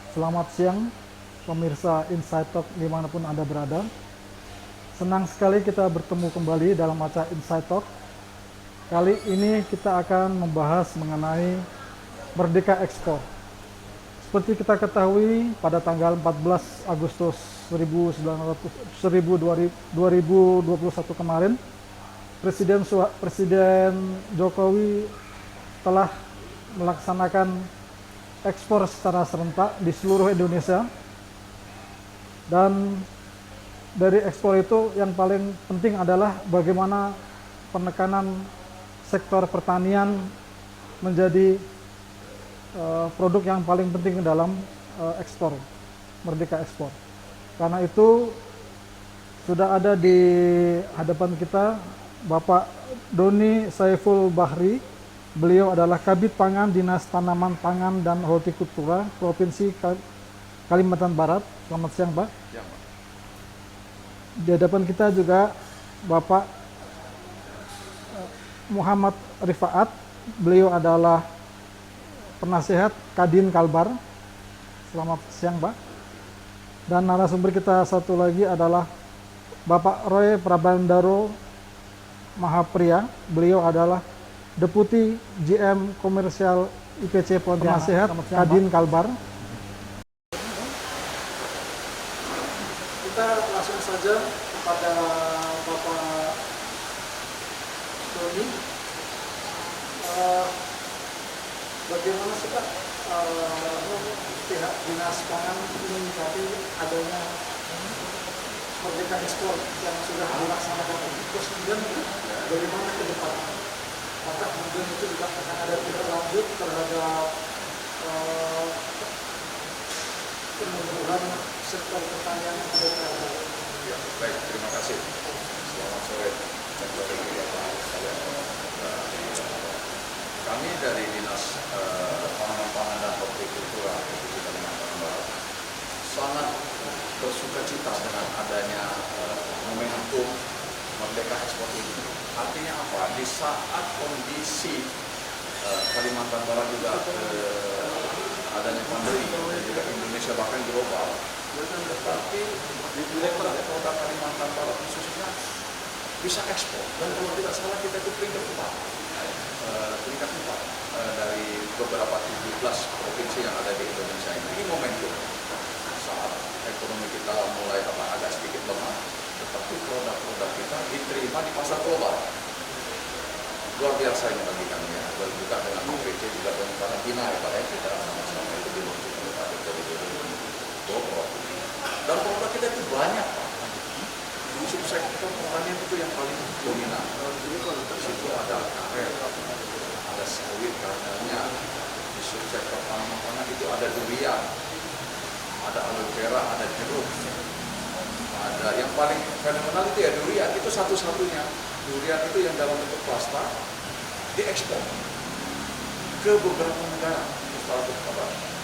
Selamat siang pemirsa Inside Talk dimanapun Anda berada. Senang sekali kita bertemu kembali dalam acara Inside Talk. Kali ini kita akan membahas mengenai Merdeka Ekspor. Seperti kita ketahui, pada tanggal 14 Agustus 2021 kemarin, Presiden Jokowi telah melaksanakan ekspor secara serentak di seluruh Indonesia. Dan dari ekspor itu yang paling penting adalah bagaimana penekanan sektor pertanian menjadi produk yang paling penting dalam ekspor, Merdeka Ekspor. Karena itu sudah ada di hadapan kita Bapak Doni Saiful Bahri. Beliau adalah Kabid Pangan Dinas Tanaman Pangan dan Hortikultura Provinsi Kalimantan Barat. Selamat siang, Pak. Ya, Pak. Di hadapan kita juga Bapak Muhammad Rifaat. Beliau adalah penasihat Kadin Kalbar. Selamat siang, Pak. Dan narasumber kita satu lagi adalah Bapak Roy Prabandaro Mahapriya. Beliau adalah Deputi GM Komersial IPC Pontianak, Kadin Kalbar. Kita langsung saja kepada Bapak Doni. Bagaimana sih Pak pihak Dinas Pangan menyikapi adanya Merdeka Ekspor yang sudah dilaksanakan, terus kemudian bagaimana ke depan? Apakah kemudian itu juga akan ada tindak lanjut terhadap penumbuhan sektor pertanian yang ada di daerah? Ya, baik, terima kasih. Selamat sore dan sore Bapak sekalian. Kami dari Dinas Tanaman Pangan dan Hortikultura Provinsi Kalimantan Barat sangat bersuka cita dengan adanya momentum Merdeka Ekspor ini. Artinya apa? Di saat kondisi Kalimantan Barat juga adanya pandemi dan juga Indonesia bahkan global, tetapi di produk Kalimantan Barat khususnya bisa ekspor. Dan kalau tidak salah kita itu peringkat 4 dari beberapa 17 provinsi yang ada di Indonesia ini. Ini momentum saat ekonomi kita mulai agak sedikit lemah, tetapi produk-produk kita diterima di pasar global. Luar biasa ini bagi kami ya. Dan juga dengan OPC juga dengan karantina ya Pak ya, kita sama-sama itu diluncurkan pada dari 2020. Dan produk kita itu banyak Pak. Di subsektor pertanian itu yang paling dominan. Di situ ada karet, ada sawit karenanya. Di subsektor tanaman pangan itu ada durian, ada aloe vera, ada jeruk. Ada yang paling fenomenal itu ya durian, itu satu-satunya. Durian itu yang dalam bentuk pasta diekspor ke beberapa negara,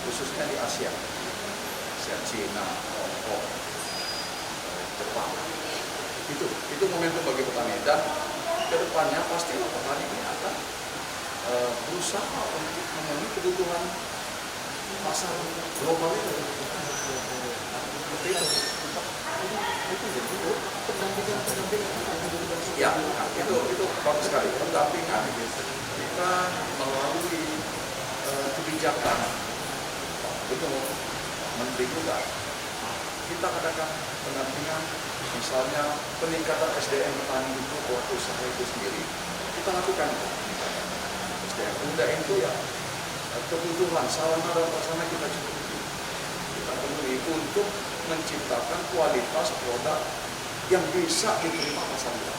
khususnya di Asia, Cina, Hongkong, Jepang. Itu momentum bagi petani, dan kedepannya pasti petani ini akan berusaha untuk memenuhi kebutuhan pasar global itu. Seperti itu. Ya, nah, itu bagus sekali. Pendampingan kita melalui kebijakan itu Menteri juga. Kita adakan pendampingan, misalnya peningkatan SDM petani itu buat usaha itu sendiri. Kita lakukan SDM. Udah itu ya kebutuhan sarana dan prasarana kita cukupi. Kita penuhi untuk menciptakan kualitas produk yang bisa diterima pasar luar.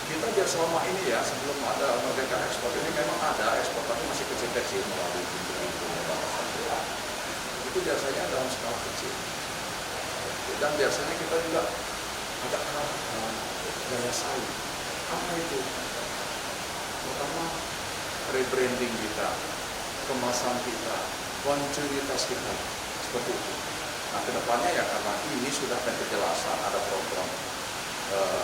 Kita biar selama ini ya, sebelum ada Merdeka Ekspor ini memang ada ekspor, tapi masih kecil-kecil melalui pintu-pintu pasar luar. Itu biasanya dalam skala kecil. Dan biasanya kita juga agak kalah daya saing. Apa itu? Pertama, rebranding kita, kemasan kita, kuantititas kita, seperti itu. Nah, kedepannya ya karena ini sudah ada kejelasan, ada program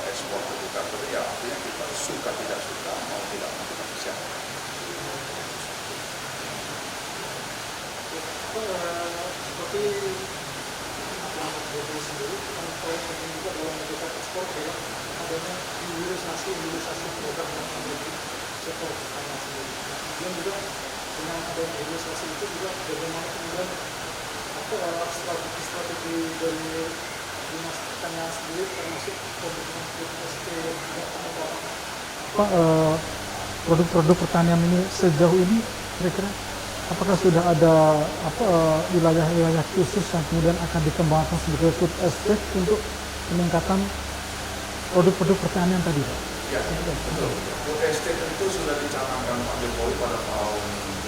ekspor terbuka, ya artinya kita suka tidak suka, mau tidak mau kita siap. Seperti BPI sendiri, yang paling penting juga dalam kita ekspor adalah adanya hilirisasi produk yang ada di sektor pertanian sendiri. Kemudian juga dengan adanya hilirisasi itu juga bagaimana kemudian strategi dari dinas pertanian sendiri termasuk komitmen ST juga pengembangan produk-produk pertanian ini sejauh ini kira-kira apakah sudah ada wilayah-wilayah khusus yang kemudian akan dikembangkan sebagai food estate untuk peningkatan produk-produk pertanian tadi, Pak? Ya, betul. Food estate itu sudah dicanangkan Pak Jokowi pada tahun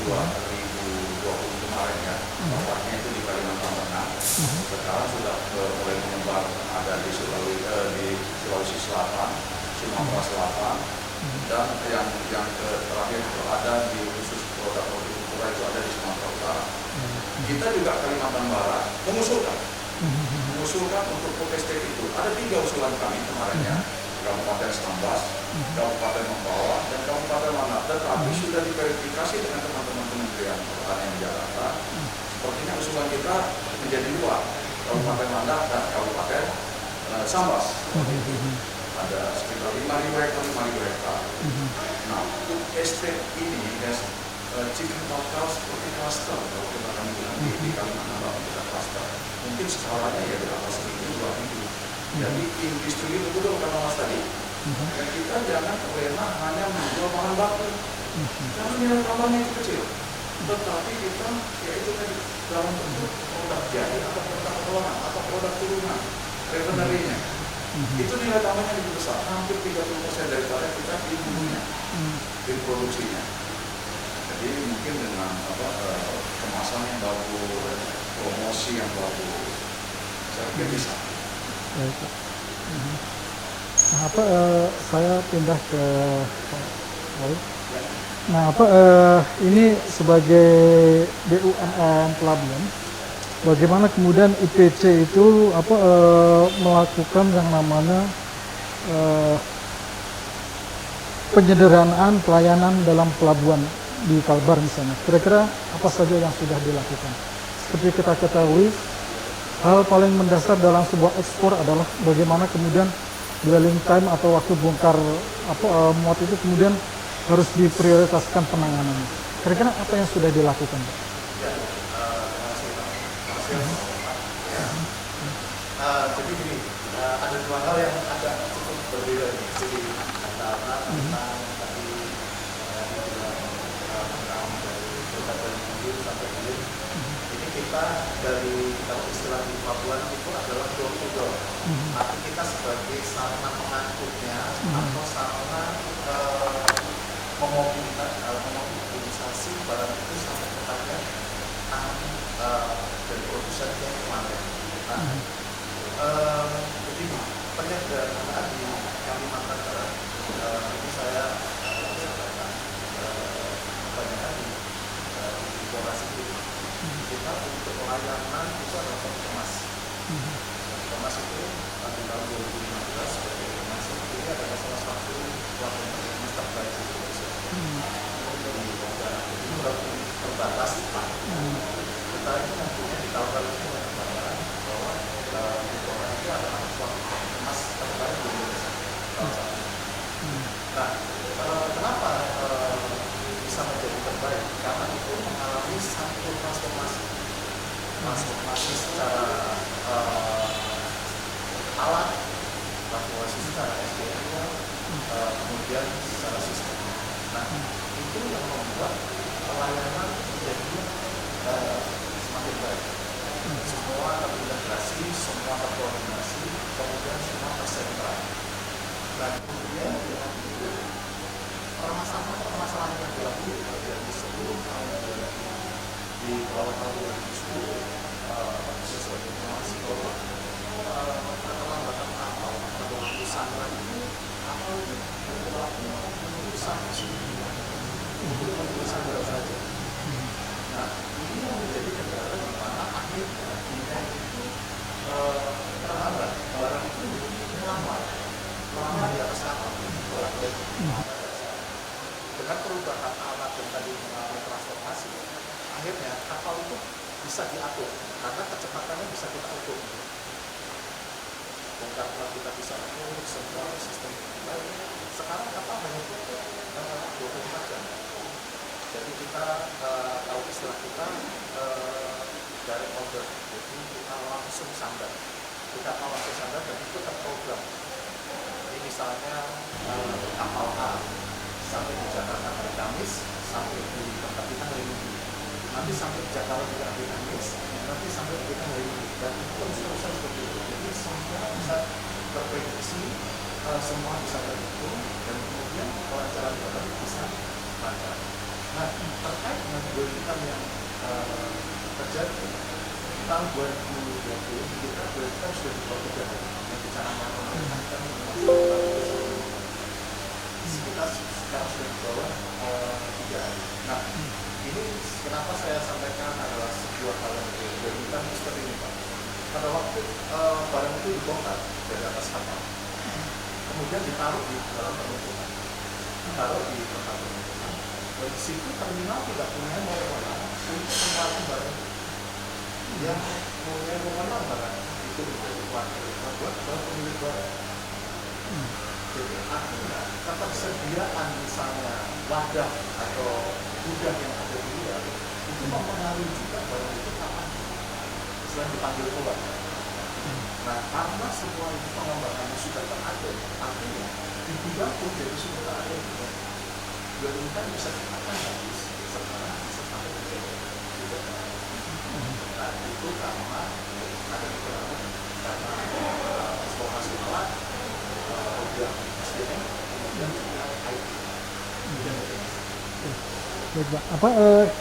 2020 kemarin ya. Tepatnya itu di Kalimantan Tengah. Sekarang sudah mulai menyebar, ada di Sulawesi Selatan, Sumatera Selatan, dan yang terakhir ada di khusus produk hortikultura itu ada di Sumatera Utara. Kita juga Kalimantan Barat mengusulkan untuk food estate itu. Ada 3 usulan kami kemarin ya, Kabupaten Sambas, Kabupaten Mempawah, dan Kabupaten Manado. Tetapi sudah diverifikasi dengan teman-teman Kementerian Pertanian Jakarta. Sepertinya usulan kita menjadi 2, Kabupaten Manado dan Kabupaten Sambas. Ada sekitar 5.000 hektar. Nah, food estate ini cikal bakal seperti cluster, kalau kita akan bilang di Kalimantan Barat kita cluster. Mungkin skalanya ya berapa seminggu, 2 minggu. Jadi industri itu betul kata Mas tadi. Dan kita jangan terlena hanya menjual bahan baku. Karena nilai tambahnya itu kecil. Tetapi kita yaitu tadi dalam bentuk produk jadi atau produk olahan atau produk turunan revenue-nya. Itu nilai tambahnya lebih besar, hampir 30% daripada kita di bumbunya, di produksinya. Jadi mungkin dengan kemasan yang bagus, promosi yang bagus, saya kira bisa. Baik, Pak. Nah, saya pindah ke Nah, ini sebagai BUMN pelabuhan, bagaimana kemudian IPC itu melakukan yang namanya penyederhanaan pelayanan dalam pelabuhan di Kalbar misalnya. Kira-kira apa saja yang sudah dilakukan? Seperti kita ketahui, hal paling mendasar dalam sebuah ekspor adalah bagaimana kemudian dwelling time atau waktu bongkar muat itu kemudian harus diprioritaskan penanganannya. Kira-kira apa yang sudah dilakukan, Pak? Jadi gini, ada 2 hal yang agak cukup berbeda nih. Jadi antara tentang tadi tentang dari produk dari hilir sampai hilir. Ini kita dari kalau istilah di pelabuhan itu adalah door to door. Tapi kita sebagai sarana pengangkutnya atau sarana memobilisasi barang itu sampai kepada tangan dari produsen yang kemarin. Jadi penyederhanaan di Kalimantan Barat ini saya sampaikan kebanyakan di korporasi kita untuk pelayanan itu adalah kemas. Kemas itu di tahun 2015 sebagai kemas ini adalah salah satu pelabuhan kemas terbaik di Indonesia. Jadi terbatas Pak. Kita itu mempunyai di tahun lalu itu gambaran bahwa Bogor itu adalah suatu kemas terbaik di Indonesia. Nah, kenapa bisa menjadi terbaik? Karena itu mengalami satu transformasi secara alat, transformasi secara SDM, kemudian secara sistem. Nah, itu yang membuat pelayanan menjadi semakin baik. Semua terintegrasi, semua terkoordinasi, kemudian semua tersentral. Dan kemudian dengan itu permasalahan yang dilalui dari seluruh tahun di bawah tahun 2010 sesuai informasi bahwa keterlambatan kapal atau Nusantara ini kapal itu berlaku rusak di sini. Itu penulisan baru saja. Nah, ini yang menjadi kendala di mana akhirnya itu terhambat barang itu melambat di atas kapal. Dengan perubahan alat dan tadi mengalami transformasi, akhirnya kapal itu bisa diatur karena kecepatannya bisa kita ukur. Dan karena kita bisa mengukur semua sistem baik, sekarang kapal hanya butuh 24 jam. Jadi kita tahu istilah kita direct order, jadi kita langsung sandar. Kita langsung sandar dan itu terprogram. Jadi misalnya kapal A sampai di Jakarta hari Kamis, sampai di tempat kita hari Minggu. Nanti sampai di Jakarta juga hari Kamis, nanti sampai di kita hari Minggu. Dan itu terus-terusan seperti itu. Jadi semua bisa terprediksi, semua bisa terhitung, dan kemudian kelancaran jalan bisa lancar. Nah, terkait dengan kesulitan yang terjadi di tahun 2020, kita sudah di bawah 3 hari yang dicanangkan pemerintah kan kita sekarang sudah di bawah 3 hari. Nah, ini kenapa saya sampaikan adalah sebuah hal yang dilakukan seperti ini, Pak. Pada waktu barang itu dibongkar dari atas kapal, kemudian ditaruh di dalam penumpukan, ditaruh di tempat penumpukan. Dan di situ terminal tidak punya wewenang untuk mengeluarkan barang itu. Yang punya wewenang barang itu menjadi pelaku buat pemilik barang. Jadi artinya ketersediaan misalnya wadah atau gudang yang ada di luar itu mempengaruhi juga barang itu kapan selain dipanggil keluar. Nah, karena semua ini pengembangannya sudah teratur, artinya di gudang pun jadi sudah teratur juga. Kan bisa dikatakan habis sekarang bisa sampai juga. Nah, itu karena ada beberapa karena eksploitasi alat, kemudian SDM, kemudian juga IT. Baik, Pak. Apa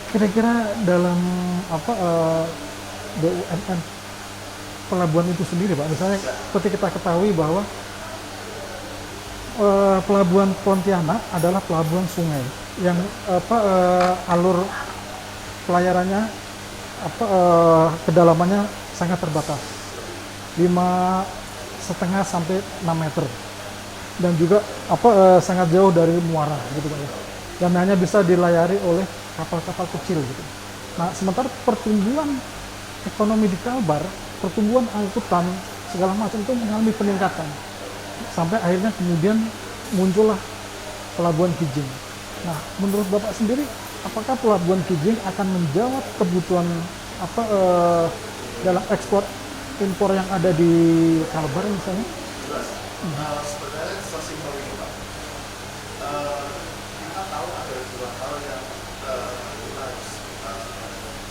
kira-kira dalam apa BUMN pelabuhan itu sendiri, Pak? Misalnya seperti kita ketahui bahwa pelabuhan Pontianak adalah pelabuhan sungai yang alur pelayarannya kedalamannya sangat terbatas, 5,5 sampai 6 meter, dan juga sangat jauh dari muara gitu, Pak, ya. Dan hanya bisa dilayari oleh kapal-kapal kecil gitu. Nah, sementara pertumbuhan ekonomi di Kalbar, pertumbuhan angkutan segala macam itu mengalami peningkatan sampai akhirnya kemudian muncullah pelabuhan Kijing. Nah, menurut Bapak sendiri, apakah pelabuhan Kijing akan menjawab kebutuhan dalam ekspor impor yang ada di Kalbar misalnya? Sebenarnya sesimpel ini, Pak. Kita tahu ada dua hal yang kita harus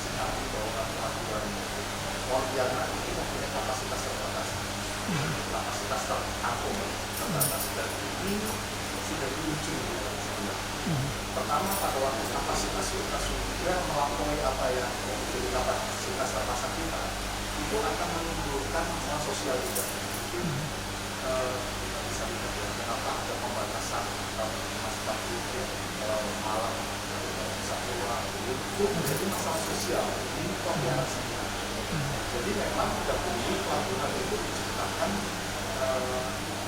sikapi bahwa pelabuhan Pontianak itu mempunyai kapasitas terbatas. Kapasitas tertampung terbatas, dan ini sudah di ujung sebenarnya. Pertama, pada waktu kapasitas kita sudah melampaui apa yang menjadi kapasitas terpasang kita, itu akan menimbulkan masalah sosial juga. Kita bisa lihat ya, kenapa ada pembatasan masalah publik malam bisa keluar, itu menjadi masalah sosial di Pontianak sendiri. Jadi memang dahulu pelabuhan itu diciptakan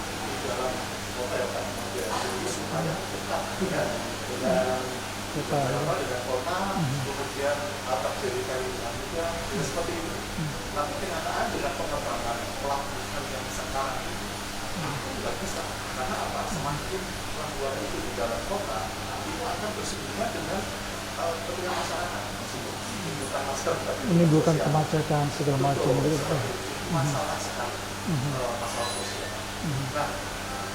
di dalam hotel kan, jadi supaya dekat dengan kota, kemudian terjadi kaitan juga, seperti itu. Tapi kenyataan dengan pengembangan pelabuhan yang sekarang ini itu tidak bisa, karena apa? Semakin pelabuhan itu di dalam kota, itu akan bersinggungan dengan kepentingan masyarakat, menimbulkan masalah, Menimbulkan kemacetan segala macam gitu. Masalah sekali, masalah sosial. Nah,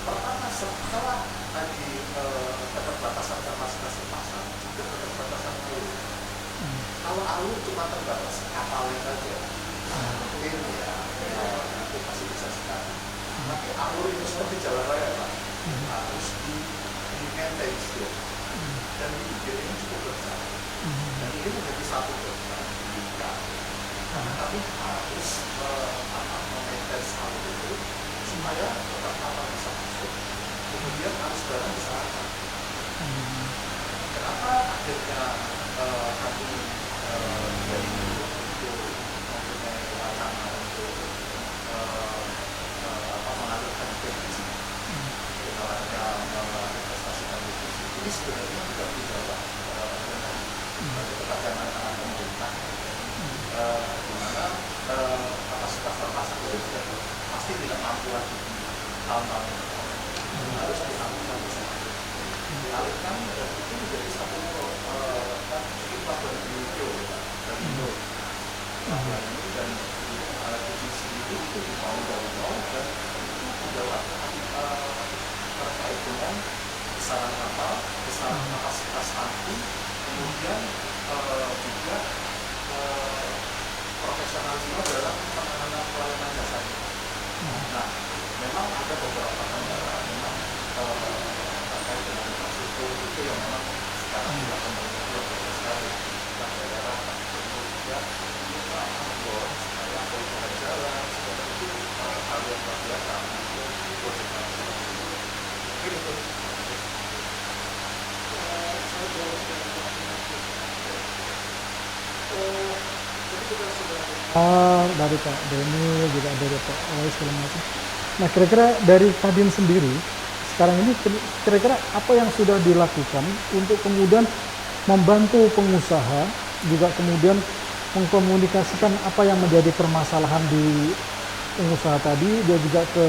pertama setelah tadi keterbatasan kapasitas pasar, juga keterbatasan alur. Kalau alur cuma terbatas kapalnya saja, mungkin ya itu masih bisa sekali. Tapi alur itu seperti jalan raya, Pak, harus di-maintain still. Dan ini cukup besar. Dan ini menjadi satu besar tapi harus memaintain alur itu supaya tetap kapal bisa masuk, kemudian arus barang bisa lancar. Kenapa akhirnya kami dari itu mempunyai wacana untuk mengalirkan investasi, investasi kami ini sebenarnya tidak dijawab dengan ketegangan tangan pemerintah buat tahun-tahun harus dilakukan bersama. Dialihkan dan itu menjadi satu kan kita bervideo dan itu ini dan kucing sendiri itu mau dari nol dan itu adalah terkait dengan besaran kapal, besaran kapasitas tangki, kemudian juga profesionalisme dalam penanganan pelayanan jasa. Nah, memang ada beberapa kendala memang terkait dengan infrastruktur itu yang memang sekarang tidak pemerintah banyak sekali. Nah, daerah tentu juga mendorong supaya perbaikan jalan, segala itu hal yang luar biasa untuk proyek nasional. Mungkin itu. Dari Pak Denny juga dari Pak Ois segala macam. Nah kira-kira dari Kadin sendiri sekarang ini kira-kira apa yang sudah dilakukan untuk kemudian membantu pengusaha juga kemudian mengkomunikasikan apa yang menjadi permasalahan di pengusaha tadi dia juga ke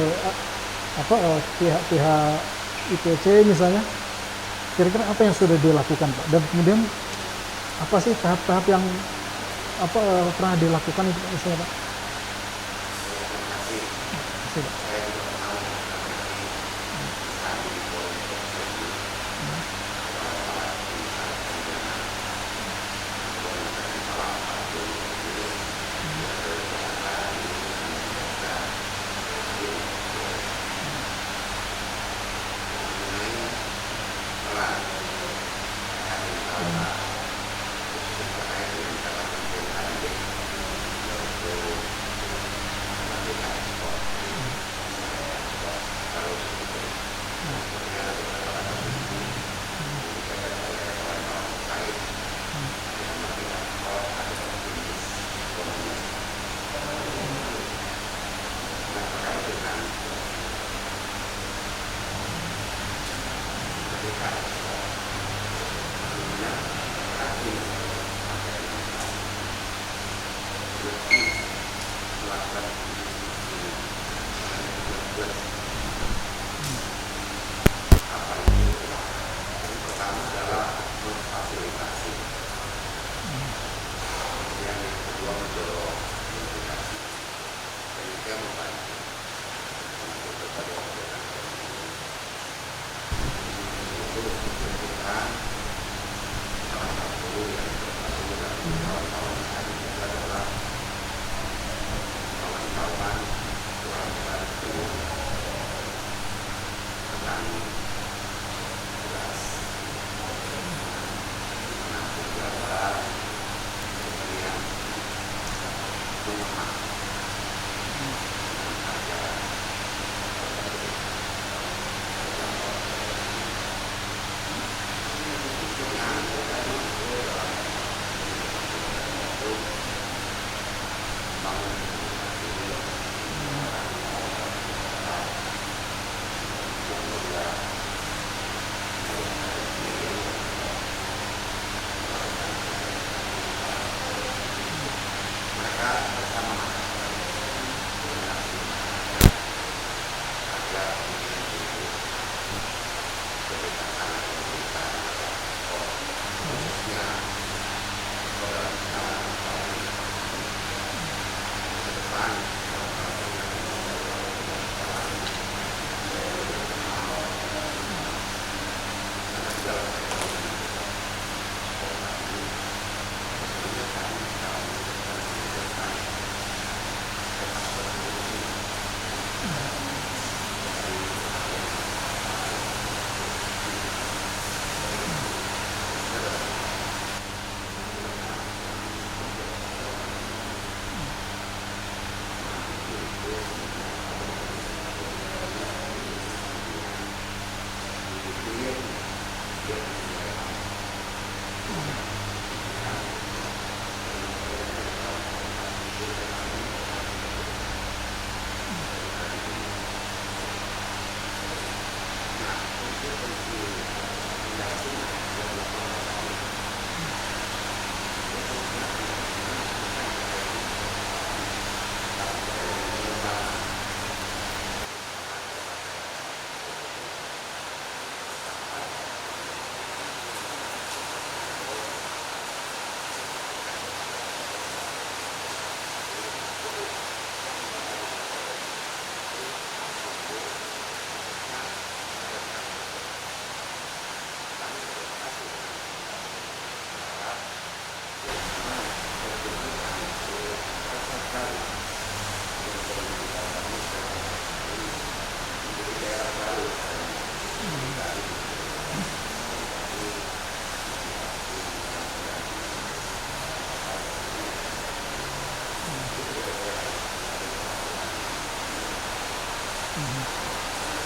pihak-pihak IPC misalnya. Kira-kira apa yang sudah dilakukan Pak dan kemudian apa sih tahap-tahap yang pernah dilakukan itu misalnya Pak?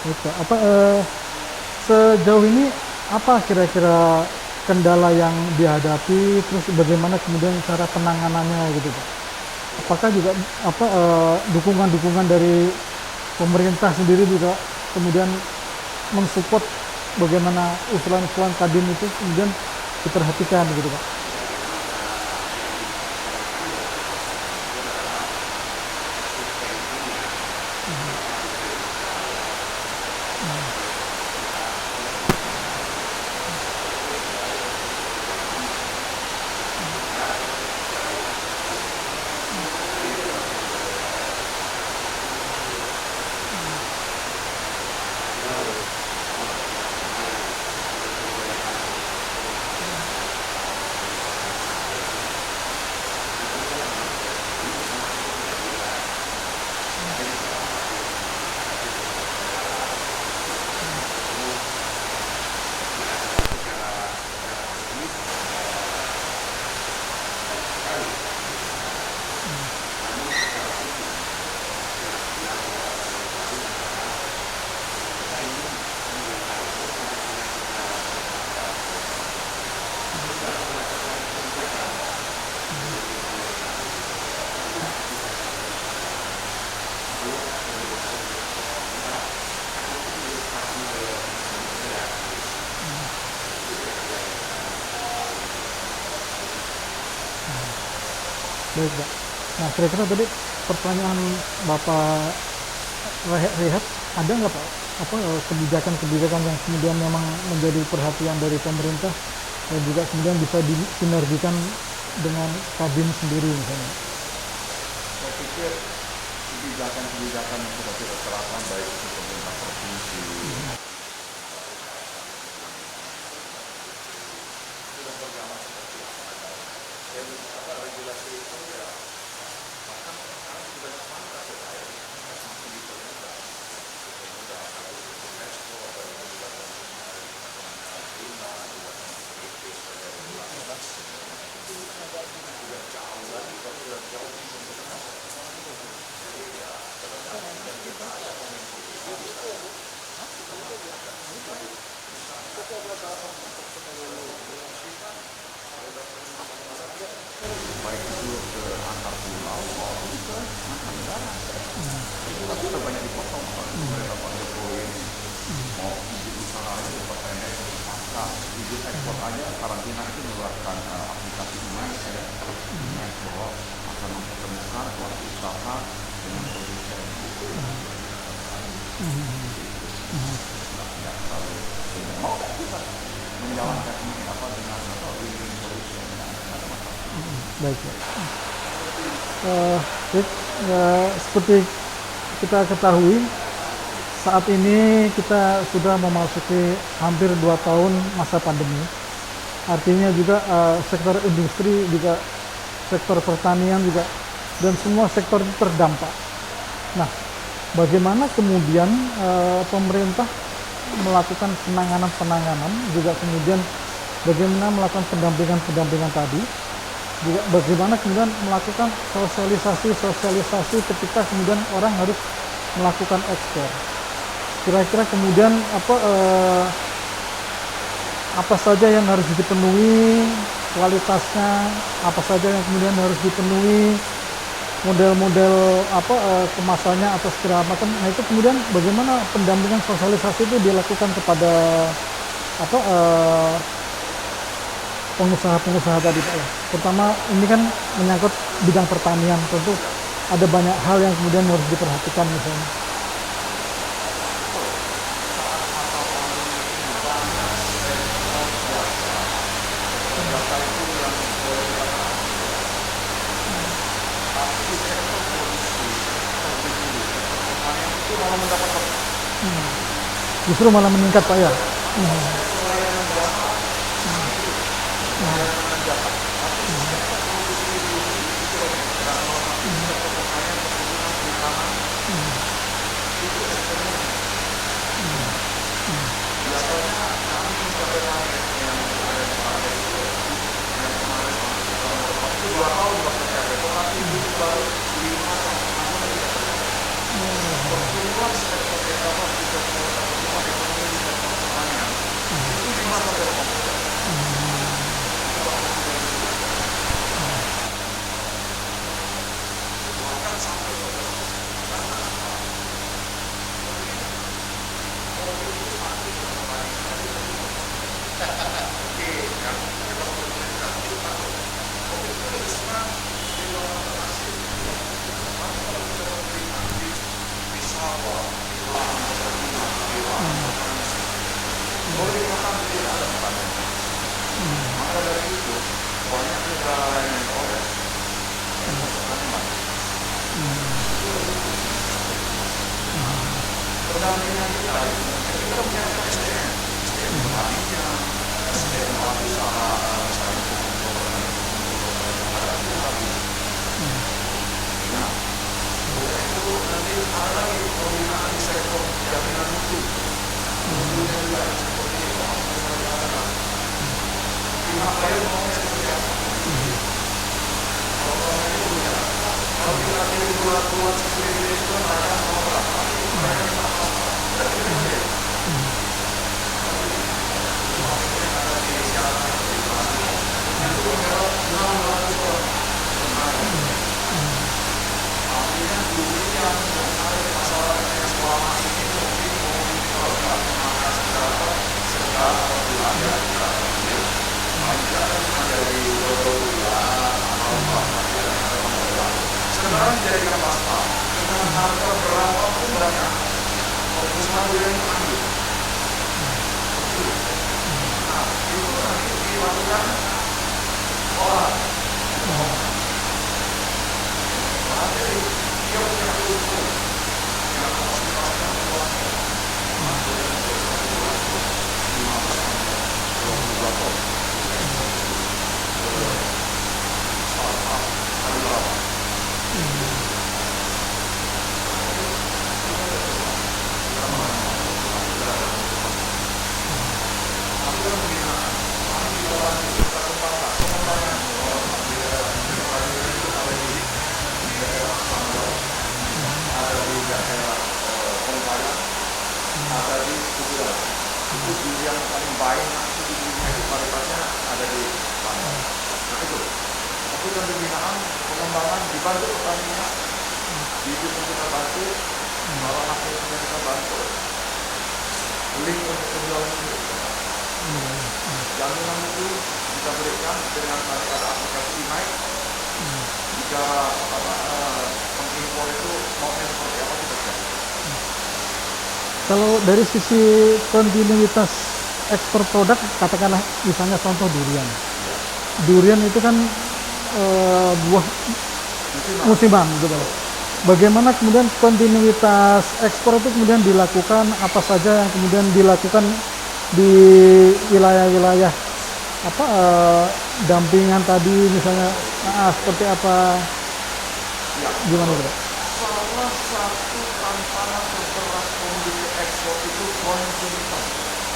Baik, Pak. Sejauh ini apa kira-kira kendala yang dihadapi, terus bagaimana kemudian cara penanganannya gitu Pak? Apakah juga dukungan-dukungan dari pemerintah sendiri juga kemudian mensupport bagaimana usulan-usulan Kadin itu kemudian diperhatikan gitu Pak? Baik, Pak. Nah, kira-kira tadi pertanyaan Bapak Rehat, ada nggak Pak kebijakan-kebijakan yang kemudian memang menjadi perhatian dari pemerintah dan juga kemudian bisa disinergikan dengan Kadin sendiri misalnya? Saya pikir kebijakan-kebijakan yang sudah kita terapkan baik itu pemerintah provinsi sudah berjalan seperti apa regulasi itu ya bahkan sekarang sudah banyak ya semakin dipermudah ekspor dari juga sudah jauh lagi kalau sudah jauh baik itu ke antar pulau antar negara kita sudah banyak dipotong pemerintah Pak Jokowi ini mau izin usaha itu diperpendek nah izin ekspor aja karantina itu mengeluarkan aplikasi email ya bahwa akan mempertemukan pelaku usaha dengan produsen tidak terlalu mau kita menjalankan ini dengan win-win solution ada masalah. Baik, Pak. Seperti kita ketahui, saat ini kita sudah memasuki hampir 2 tahun masa pandemi. Artinya juga sektor industri juga, sektor pertanian juga, dan semua sektor terdampak. Nah, bagaimana kemudian pemerintah melakukan penanganan, juga kemudian bagaimana melakukan pendampingan tadi, juga bagaimana kemudian melakukan sosialisasi ketika kemudian orang harus melakukan ekspor. Kira-kira kemudian apa saja yang harus dipenuhi, kualitasnya apa saja yang kemudian harus dipenuhi, model-model kemasannya atau segala macam. Nah, itu kemudian bagaimana pendampingan sosialisasi itu dilakukan kepada pengusaha-pengusaha tadi Pak ya. Pertama ini kan menyangkut bidang pertanian, tentu ada banyak hal yang kemudian harus diperhatikan misalnya. Justru malah meningkat Pak ya. pertumbuhan ekonomi di sektor pertanian itu 5-8%. Bahkan sampai 12%. Karena apa? Mobil itu satu petani tadi. Oke, ya. Kita pemerintah itu tahu. Mobil itu lebih senang di luar hasil. Tapi kalau kita memberikan di sawah, di lahan, di lahan, boleh dikatakan tidak ada petani. Maka dari itu banyak negara lain yang progres yang petani maju. Pendampingan kita punya SDM petaninya, SDM alat usaha, misalnya nah, itu nanti ada lagi pembinaan di sektor jaminan mutu. Mutunya juga seperti itu, pihak lain maunya seperti apa? Kalau ini punya, kalau kita pilih buat seperti itu kan mereka mau berapa? Mereka minta apa? Berarti ini ada di siapa? Itu mengerok 600 orang. Artinya dunia yang ada di masyarakat yang selama ini mungkin kalau nggak pernah segala belajar menjadi bulan atau sekarang jadi pasta dengan harga berapapun banyak fokus yang ambil nah itu nanti dilakukan orang jadi dia punya kultur yang kapasitasnya luasnya ada di kuburan itu duri yang paling baik itu di dunia itu varietasnya ada di sana. Nah itu kan pembinaan pengembangan dibantu petaninya bibit kita bantu kalau anaknya kita bantu link untuk penjualan itu jaminan itu kita berikan dengan ada aplikasi naik jika pengimpor itu maunya seperti apa kita cari. Kalau dari sisi kontinuitas ekspor produk, katakanlah misalnya contoh durian. Durian itu kan buah musiman gitu. Bagaimana kemudian kontinuitas ekspor itu kemudian dilakukan, apa saja yang kemudian dilakukan di wilayah-wilayah apa dampingan tadi misalnya seperti apa gimana Bro? Salah satu tantangan terberat komoditi ekspor itu kontinuitas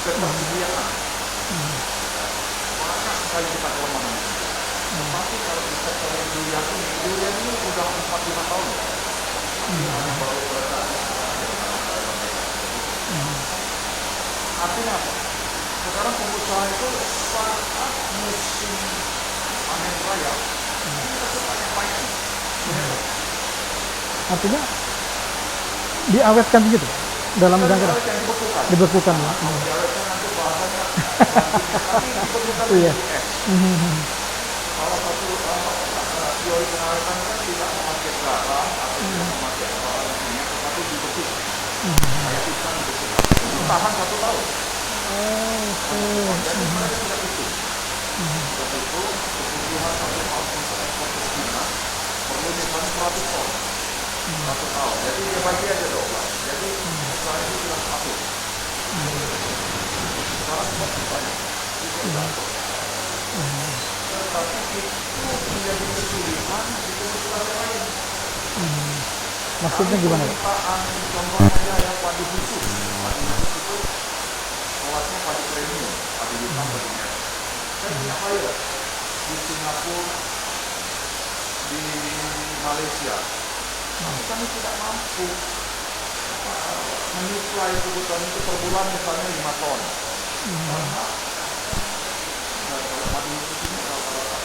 ketersediaan. Banyak sekali kita kelemahan. Tapi kalau di sektor durian ini udah 4-5 tahun. Artinya apa? Sekarang pengusaha itu saat musim panen raya kita tuh banyak. Artinya diawetkan gitu dalam jangka dibekukan. Diawetkan nanti bahasanya tapi dibekukan Iya. Salah satu teori pengawetan kan tidak memakai garam atau tidak memakai bahan minyak, tetapi dibekuk. Kayak ikan dibekuk. Itu tahan 1 tahun. Jadi mereka sudah itu. Sudah itu kebutuhan 1 tahun untuk ekspor ke China perlu misalnya 100 ton. 1 tahun. Jadi dia bagi aja 12. Jadi usaha itu sudah patuh. Sekarang semakin banyak. Itu jatuh. Tetapi itu menjadi kesulitan di kebutuhan yang lain. Maksudnya gimana? Permintaan contohnya yang padi khusus. Padi khusus itu kelasnya padi premium, padi hitam, padi merah. Saya punya hire di Singapura, di Malaysia. Tapi kami tidak mampu menyuplai kebutuhan itu per bulan misalnya 5 ton. Nah, kalau padi itu sini rata-rata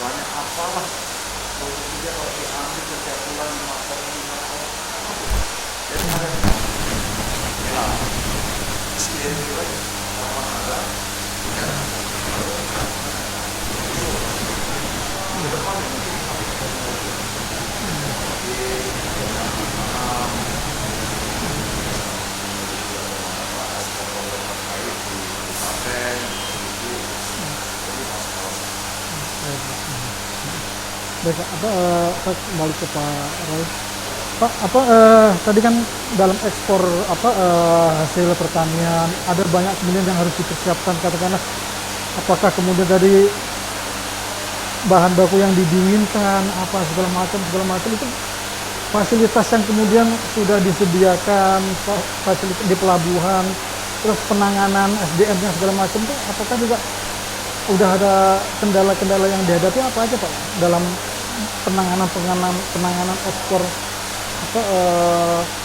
banyak apalah produksinya kalau diambil setiap bulan 5 ton, 5 ton. Jadi ada ya, SDM juga sama ada ya. Ke depan mungkin Baik, Pak, kembali ke Pak Roy. Pak, tadi kan dalam ekspor hasil pertanian ada banyak kemudian yang harus dipersiapkan, katakanlah apakah kemudian dari bahan baku yang didinginkan segala macam itu fasilitas yang kemudian sudah disediakan fasilitas di pelabuhan, terus penanganan SDM-nya segala macam itu apakah juga udah ada kendala-kendala yang dihadapi apa aja Pak dalam penanganan ekspor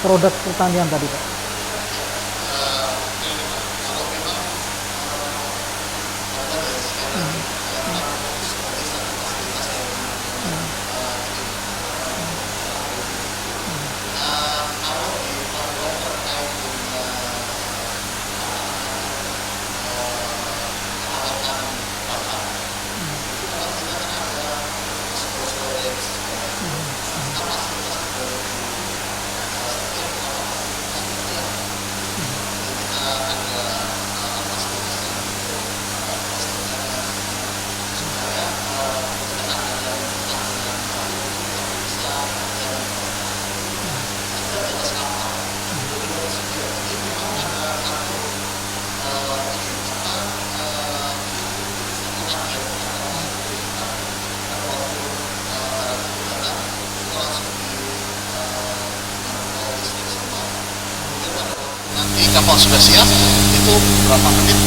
produk pertanian tadi Pak? Nanti kapal sudah siap, itu berapa menit?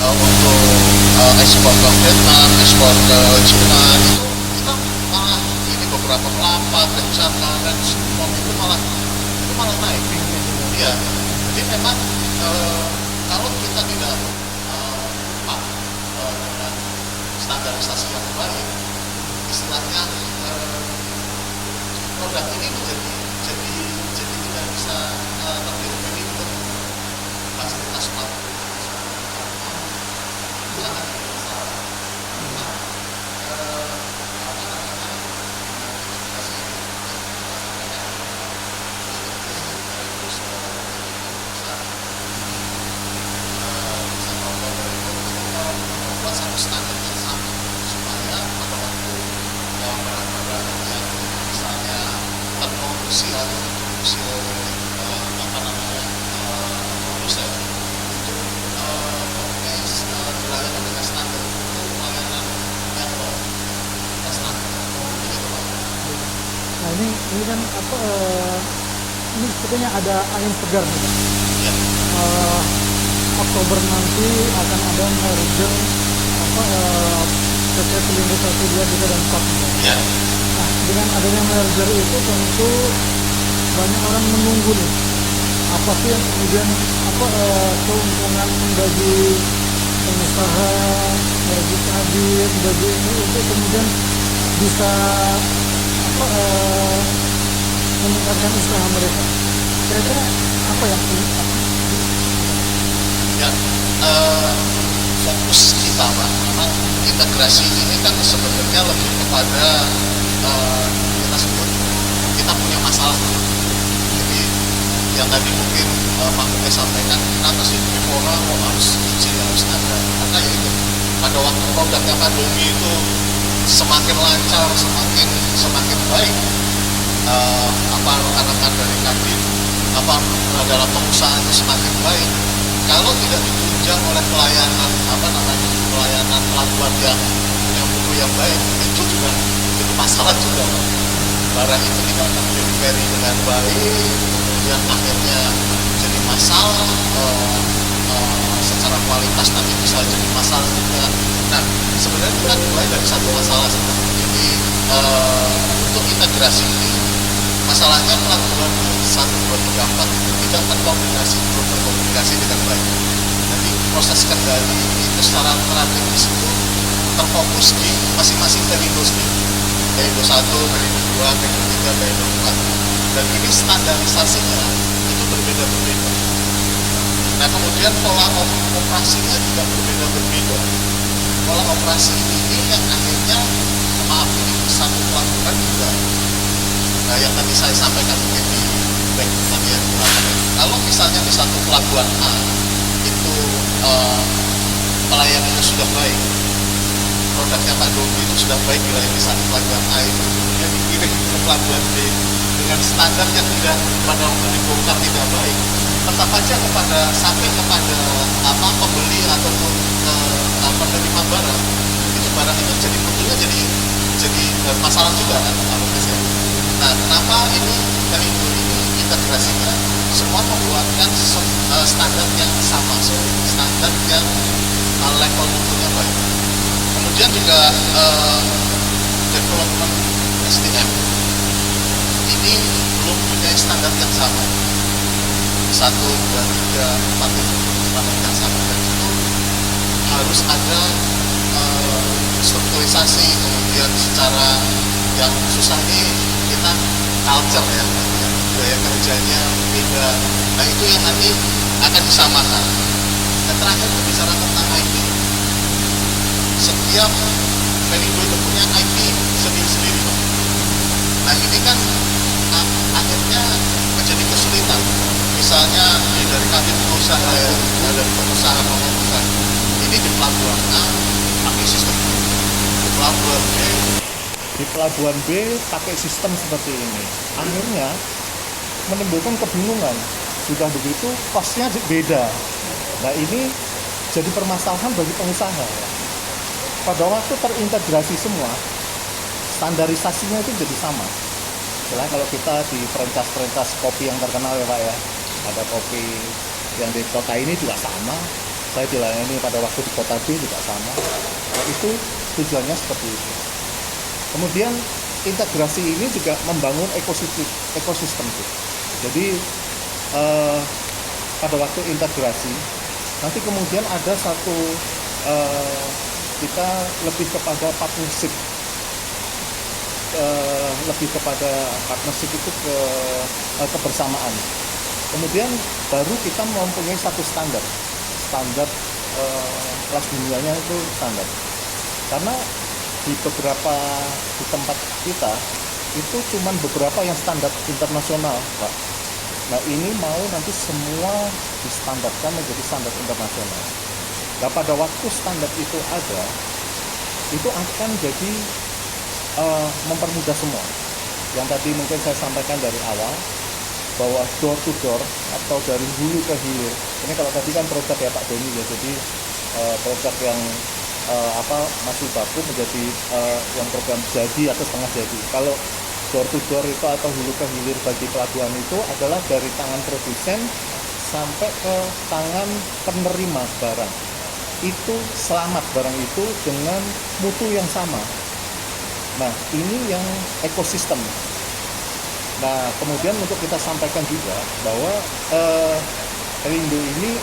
Untuk ekspor ke Vietnam, ekspor ke Cina itu kita malah ini beberapa kelapa dan jangka dan singkong itu malah naik. Iya, jadi memang kalau kita tidak dengan standarisasi yang baik, istilahnya produk ini jadi tidak bisa terpenuhi untuk fasilitas pelabuhan. Membuat satu standar yang sama supaya pada waktu barang-barang yang misalnya terproduksi atau diproduksi oleh produsen itu berlayanan dengan standar itu layanan level standar begitu Pak. Nah ini kan ini sepertinya ada angin segar nih Pak. Ya. Oktober nanti akan ada merger PT Pelindo 1, 2, 3, dan 4. Ya. Nah dengan adanya merger itu tentu banyak orang menunggu nih apa sih yang kemudian keuntungan bagi pengusaha, bagi kadin, bagi ini untuk kemudian bisa meningkatkan usaha mereka. Kira-kira apa yang Ya, fokus kita Pak, memang integrasi ini kan sebenarnya lebih kepada kita sebut kita punya masalah. Jadi yang tadi mungkin Pak Muke sampaikan, kenapa sih Tripora kok harus izin harus ada? Karena ya itu pada waktu produknya Pak Domi itu semakin lancar, semakin baik, rekan-rekan dari Kadin dalam pengusahaan itu semakin baik, kalau tidak ditunjang oleh pelayanan pelayanan pelabuhan yang punya mutu yang baik, itu juga itu masalah juga. Barang itu tidak akan delivery dengan baik, kemudian akhirnya jadi masalah, secara kualitas nanti bisa jadi masalah juga. Nah, sebenarnya kita mulai dari satu masalah sebenarnya. Jadi untuk integrasi ini, masalahnya pelabuhan 1, 2, 3, 4 tidak belum terkomunikasi dengan baik. Jadi proses kendali itu secara strategis itu terfokus di masing-masing perindo sendiri. Perindo 1, perindo 2, perindo 3, perindo 4. Dan ini standarisasinya itu berbeda-beda. Nah, kemudian pola operasinya juga berbeda-beda. Pola operasi ini yang akhirnya, maaf ini satu pelabuhan juga. Nah, yang tadi saya sampaikan mungkin di back tadi yang kalau misalnya di satu pelabuhan A itu pelayanannya sudah baik, produknya Pak Domi itu sudah baik di satu pelabuhan A itu, kemudian dikirim ke pelabuhan B dengan standar yang tidak pada waktu dibongkar tidak baik, tetap aja sampai kepada pembeli ataupun penerima barang, itu barang itu jadi mutunya jadi masalah juga kan. Nah, kenapa ini Pelindo ini integrasinya semua membuatkan standar yang sama, standar yang level mutunya baik. Kemudian juga development SDM ini belum punya standar yang sama. 1, 2, 3, 4 standar yang sama, dan itu harus ada strukturisasi. Kemudian secara yang susah ini kita culture ya, budaya kerjanya beda. Nah, itu yang nanti akan disamakan. Dan terakhir berbicara tentang IP, setiap Pelindo itu punya IP sendiri-sendiri. Nah, ini kan akhirnya menjadi kesulitan. Misalnya dari Kadin pengusaha ya, dari pengusaha ini di pelabuhan A pakai sistem, di pelabuhan B pakai sistem seperti ini. Akhirnya menimbulkan kebingungan. Sudah begitu cost-nya beda. Nah, ini jadi permasalahan bagi pengusaha. Pada waktu terintegrasi semua, standarisasinya itu jadi sama. Misalnya kalau kita di franchise kopi yang terkenal ya Pak ya, ada kopi yang di kota ini juga sama, saya dilayani pada waktu di kota B juga sama. Nah, itu tujuannya seperti itu. Kemudian integrasi ini juga membangun ekosistem. Jadi pada waktu integrasi nanti kemudian ada satu kita lebih kepada partnership, itu kebersamaan. Kemudian baru kita mempunyai satu standar kelas dunianya itu standar. Karena di tempat kita itu cuman beberapa yang standar internasional, Pak. Nah, ini mau nanti semua distandarkan menjadi standar internasional. Nah, pada waktu standar itu ada, itu akan jadi mempermudah semua. Yang tadi mungkin saya sampaikan dari awal, bahwa door to door atau dari hulu ke hilir. Ini kalau tadi kan produk ya Pak Doni ya, jadi produk yang masih baku menjadi yang program jadi atau setengah jadi. Kalau door to door itu atau hulu ke hilir bagi pelabuhan itu adalah dari tangan produsen sampai ke tangan penerima barang. Itu selamat barang itu dengan mutu yang sama. Nah, ini yang ekosistem. Nah, kemudian untuk kita sampaikan juga bahwa Pelindo ini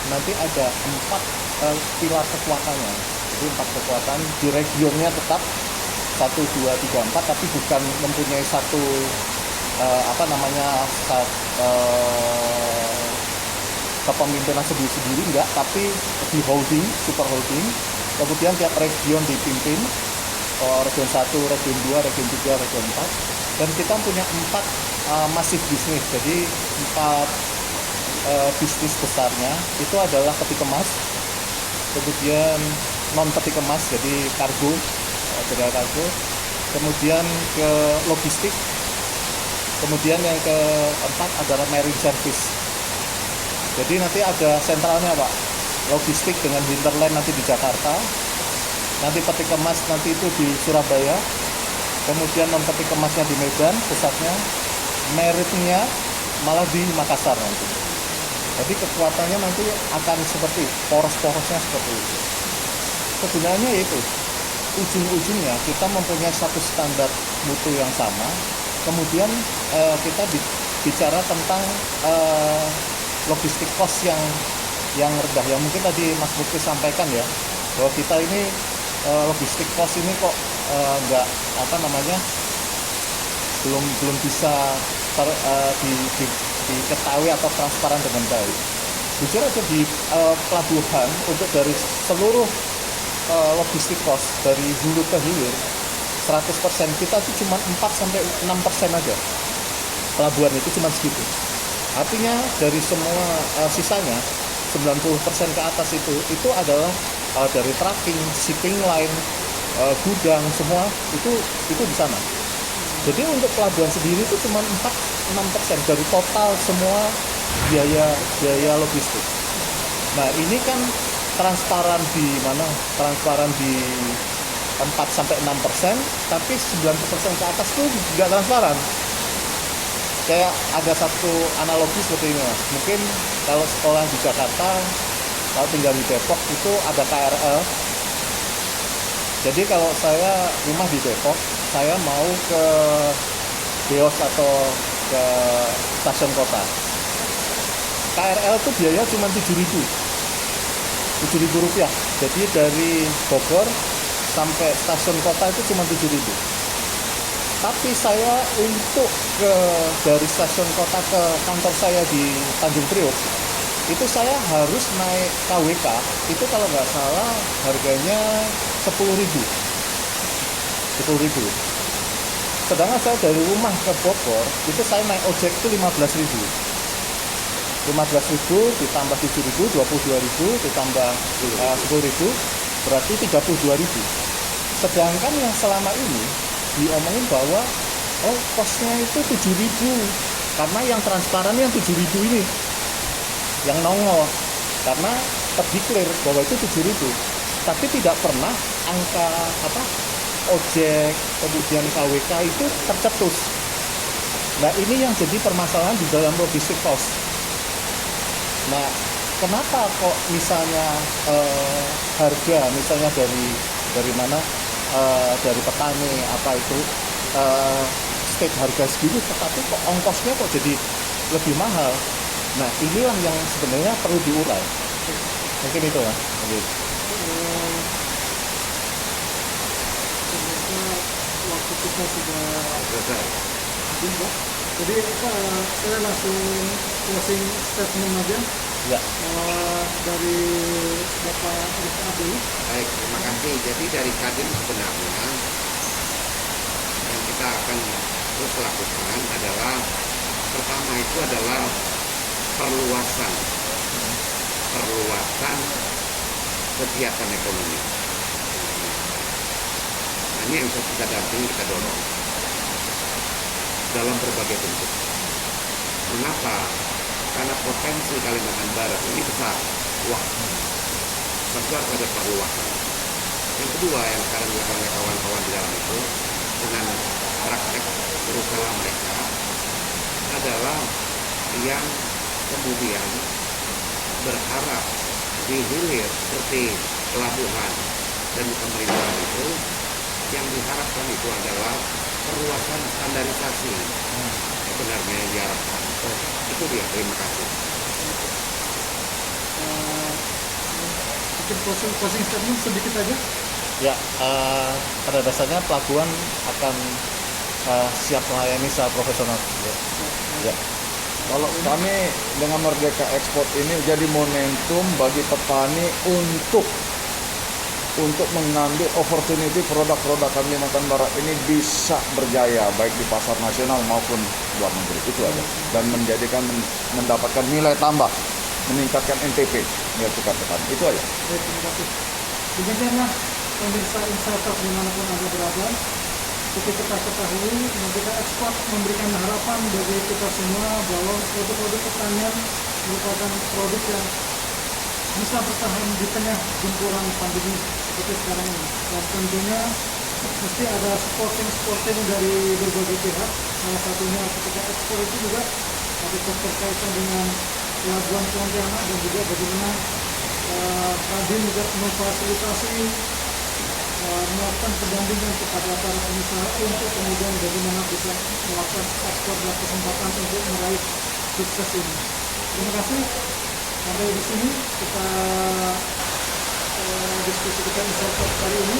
nanti ada 4 pilar kekuatannya. Jadi 4 kekuatan di regionnya tetap 1, 2, 3, 4, tapi bukan mempunyai satu kepemimpinan sendiri-sendiri, enggak, tapi di holding, super holding. Kemudian tiap region dipimpin, region 1, region 2, region 3, region 4. Dan kita punya 4 masif bisnis. Jadi 4 bisnis besarnya itu adalah peti kemas, kemudian non peti kemas, jadi kargo, kemudian ke logistik, Kemudian yang keempat adalah marine service. Jadi nanti ada sentralnya Pak, logistik dengan hinterland nanti di Jakarta, nanti peti kemas nanti itu di Surabaya, kemudian non peti kemasnya di Medan pusatnya, maritnya malah di Makassar nanti. Jadi kekuatannya nanti akan seperti poros-porosnya seperti itu. Sebenarnya itu ujung-ujungnya kita mempunyai satu standar mutu yang sama. Kemudian kita bicara tentang logistik cost yang rendah, yang mungkin tadi Mas Bukti sampaikan ya, bahwa kita ini logistik cost ini kok nggak belum bisa diketahui atau transparan dengan baik. Jujur aja di pelabuhan untuk dari seluruh logistik cost dari hulu ke hilir 100% kita itu cuma 4-6% aja. Pelabuhan itu cuma segitu. Artinya dari semua sisanya 90% ke atas itu adalah dari trucking, shipping line, gudang semua itu di sana. Jadi untuk pelabuhan sendiri itu cuma 4-6% dari total semua biaya logistik. Nah, ini kan transparan di mana? Transparan di 4-6%, tapi 90% ke atas itu nggak transparan. Kayak ada satu analogi seperti ini Mas. Mungkin kalau sekolah di Jakarta, kalau tinggal di Depok itu ada KRL. Jadi kalau saya rumah di Depok, saya mau ke Beos atau ke stasiun kota. KRL itu biaya cuma 7.000 rupiah. Jadi dari Bogor sampai stasiun kota itu cuma 7.000. Tapi saya untuk dari stasiun kota ke kantor saya di Tanjung Priok, itu saya harus naik KWK, itu kalau nggak salah harganya 10.000. Sedangkan saya dari rumah ke Bogor, itu saya naik ojek itu 15.000. 15.000 ditambah 7.000, 22.000 ditambah 10.000, berarti 32.000. Sedangkan yang selama ini diomongin bahwa kosnya itu 7.000, karena yang transparan yang 7.000 ini yang nongol, karena terdeklar bahwa itu 7.000, tapi tidak pernah angka ojek kemudian KWK itu tercetus. Nah, ini yang jadi permasalahan di dalam logistik cost. Nah, kenapa kok misalnya harga misalnya dari mana dari petani state harga segitu, tetapi kok ongkosnya kok jadi lebih mahal. Nah, inilah yang sebenarnya perlu diurai. Mungkin itu ya. Ternyata waktu kita sudah habis, Pak. Jadi saya langsung closing statement aja. Ya. Dari Bapak Rizka dulu. Baik, terima kasih. Jadi dari Kadin sebenarnya yang kita akan terus lakukan adalah pertama itu adalah perluasan kegiatan ekonomi. Nah, ini yang kita dampingi, kita dorong dalam berbagai bentuk. Mengapa? Karena potensi Kalimantan Barat ini besar. Wah, besar pada perluasan. Yang kedua yang sekarang dilakukan oleh kawan-kawan di dalam itu dengan praktek berusaha mereka adalah yang kemudian berharap di hilir seperti pelabuhan dan pemerintahan itu, yang diharapkan itu adalah perluasan standarisasi sebenarnya yang diharapkan. Itu dia, terima kasih. Mungkin closing statement sedikit aja. Ya, pada dasarnya pelabuhan akan siap melayani secara profesional. Ya. Kalau kami dengan Merdeka Export ini jadi momentum bagi petani untuk mengambil opportunity produk-produk Kalimantan Barat ini bisa berjaya baik di pasar nasional maupun luar negeri. Itu aja. Dan mendapatkan nilai tambah, meningkatkan NTP nilai tukar petani. Itu aja. Baik, terima kasih. Demikianlah pemirsa Insight dimanapun Anda berada. seperti kita ketahui, Merdeka Ekspor memberikan harapan bagi kita semua bahwa produk-produk pertanian merupakan produk yang bisa bertahan di tengah gempuran pandemi seperti sekarang ini. Dan tentunya mesti ada supporting dari berbagai pihak. Salah satunya ketika ekspor itu juga ada keterkaitan dengan Pelabuhan Pontianak dan juga bagaimana Kadin juga memfasilitasi melakukan pendampingan kepada para pengusaha untuk kemudian bagaimana bisa melakukan ekspor dan kesempatan untuk meraih sukses ini. Terima kasih. Sampai di sini kita diskusi kita insight kali ini.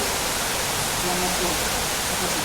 Selamat sore. Terima kasih.